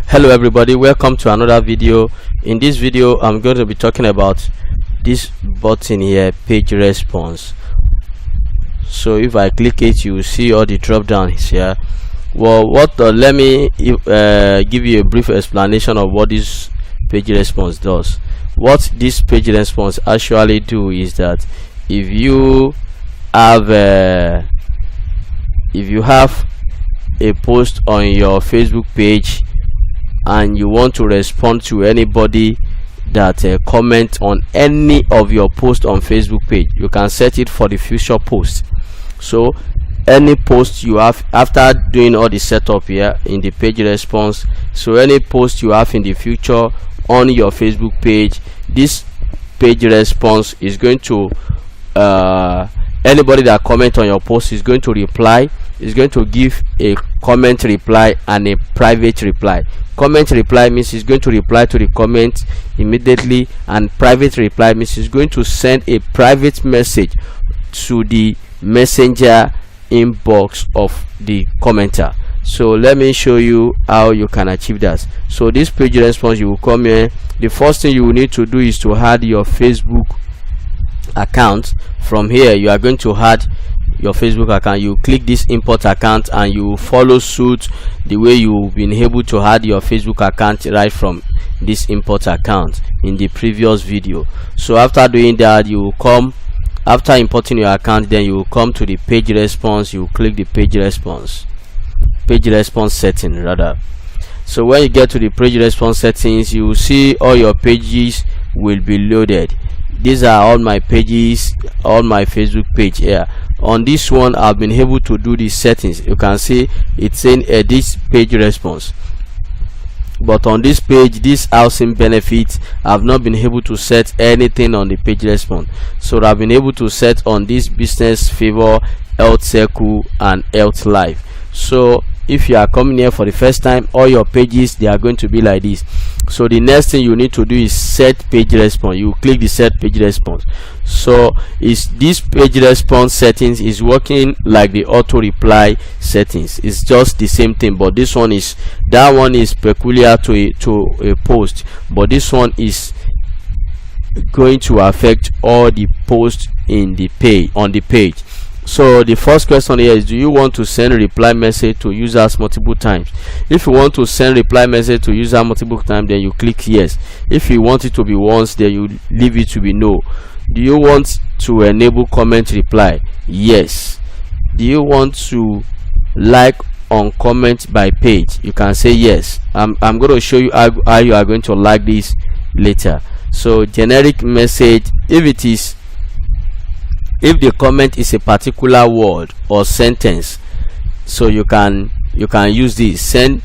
Hello everybody, welcome to another video. In this video I'm going to be talking about this button here, page response. So if I click it, you will see all the drop downs here. Well, let me give you a brief explanation of what this page response does. What this page response actually do is that if you have a post on your Facebook page and you want to respond to anybody that comment on any of your posts on Facebook page, you can set it for the future post. So any post you have after doing all the setup here in the page response, so any post you have in the future on your Facebook page, this page response is going to anybody that comment on your post is going to reply, is going to give a comment reply and a private reply. Comment reply means it's going to reply to the comment immediately, and private reply means it's going to send a private message to the messenger inbox of the commenter. So let me show you how you can achieve that. So this page response, you will come here. The first thing you will need to do is to add your Facebook account. From here you are going to add your Facebook account. You click this import account and you follow suit the way you've been able to add your Facebook account right from this import account in the previous video. So after doing that, you will come, after importing your account, then you will come to the page response. You click the page response setting rather. So when you get to the page response settings, you will see all your pages will be loaded. These are all my pages, all my Facebook page here. On this one, I've been able to do the settings. You can see it's saying this page response, but on this page, this housing benefits, I've not been able to set anything on the page response. So I've been able to set on this business favor, health circle and health life. So if you are coming here for the first time, all your pages, they are going to be like this. So the next thing you need to do is set page response. You click the set page response. So is this page response settings is working like the auto reply settings. It's just the same thing, but this one is, that one is peculiar to a post, but this one is going to affect all the posts in the page, on the page. So the first question here is, do you want to send a reply message to users multiple times? If you want to send reply message to user multiple times, then you click yes. If you want it to be once, then you leave it to be no. Do you want to enable comment reply? Yes. Do you want to like on comment by page? You can say yes. I'm going to show you how you are going to like this later. So generic message, if the comment is a particular word or sentence, so you can use this send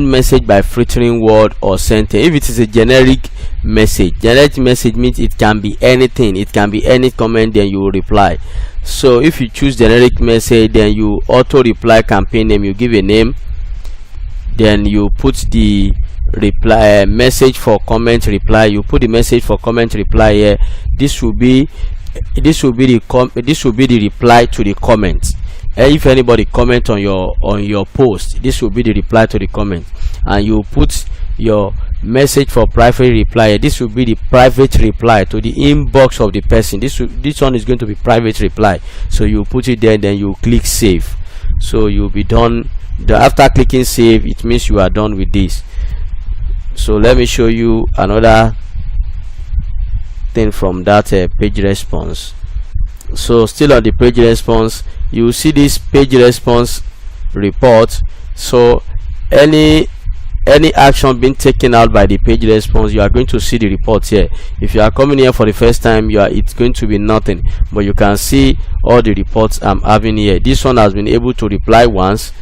message by filtering word or sentence. If it is a generic message means it can be anything, it can be any comment, then you will reply. So if you choose generic message, then you auto reply campaign name, you give a name, then you put the reply message for comment reply, you put the message for comment reply here. This will be the reply to the comment. If anybody comment on your post, this will be the reply to the comment, and you put your message for private reply. This will be the private reply to the inbox of the person. This one is going to be private reply, so you put it there, then you click save. So you'll be done. After clicking save, it means you are done with this. So let me show you another thing from that page response. So still on the page response, you see this page response report. So any action being taken out by the page response, you are going to see the report here. If you are coming here for the first time, it's going to be nothing, but you can see all the reports I'm having here. This one has been able to reply once,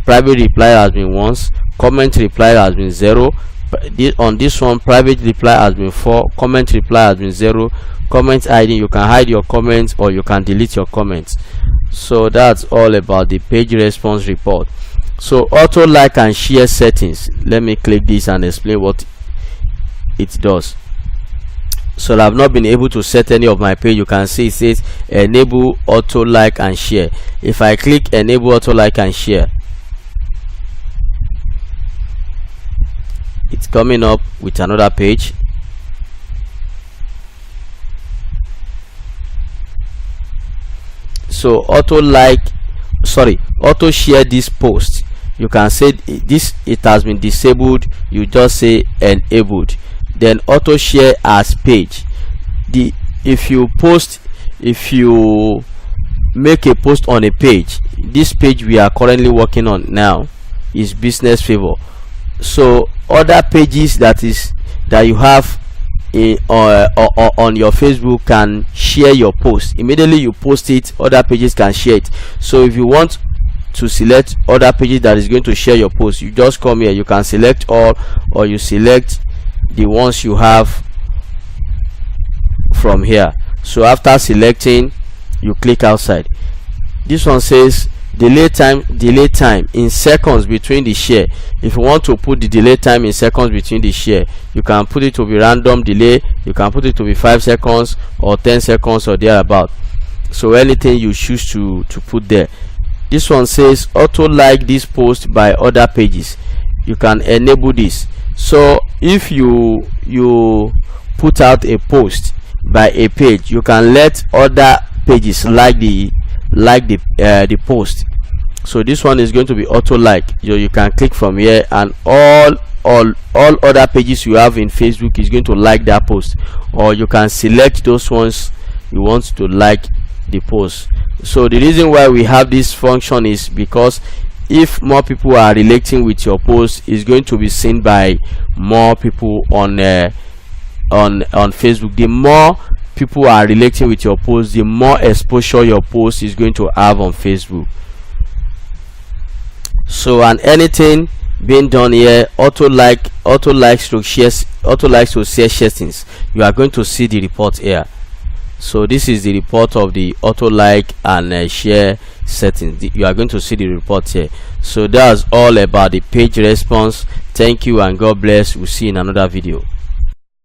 private reply has been once, comment reply has been 0. On this one, private reply has been 4, comment reply has been 0. Comment ID, you can hide your comments or you can delete your comments. So that's all about the page response report. So auto like and share settings, let me click this and explain what it does. So I've not been able to set any of my page. You can see it says enable auto like and share. If I click enable auto like and share, it's coming up with another page. So auto share this post, you can say this, it has been disabled, you just say enabled. Then auto share as page, if you make a post on a page, this page we are currently working on now is Business Favor. So other pages that you have on your Facebook can share your post. Immediately you post it, other pages can share it. So if you want to select other pages that is going to share your post, you just come here, you can select all, or you select the ones you have from here. So after selecting, you click outside. This one says delay time in seconds between the share. If you want to put the delay time in seconds between the share, you can put it to be random delay, you can put it to be 5 seconds or 10 seconds or thereabout. So anything you choose to put there. This one says auto like this post by other pages, you can enable this. So if you put out a post by a page, you can let other pages like the post. So this one is going to be auto like. You can click from here, and all other pages you have in Facebook is going to like that post, or you can select those ones you want to like the post. So the reason why we have this function is because if more people are relating with your post, it's going to be seen by more people on Facebook. The more people are relating with your post, the more exposure your post is going to have on Facebook. So, and anything being done here, auto likes to share settings, you are going to see the report here. So this is the report of the auto like and share settings. You are going to see the report here. So that's all about the page response. Thank you and God bless. We'll see you in another video.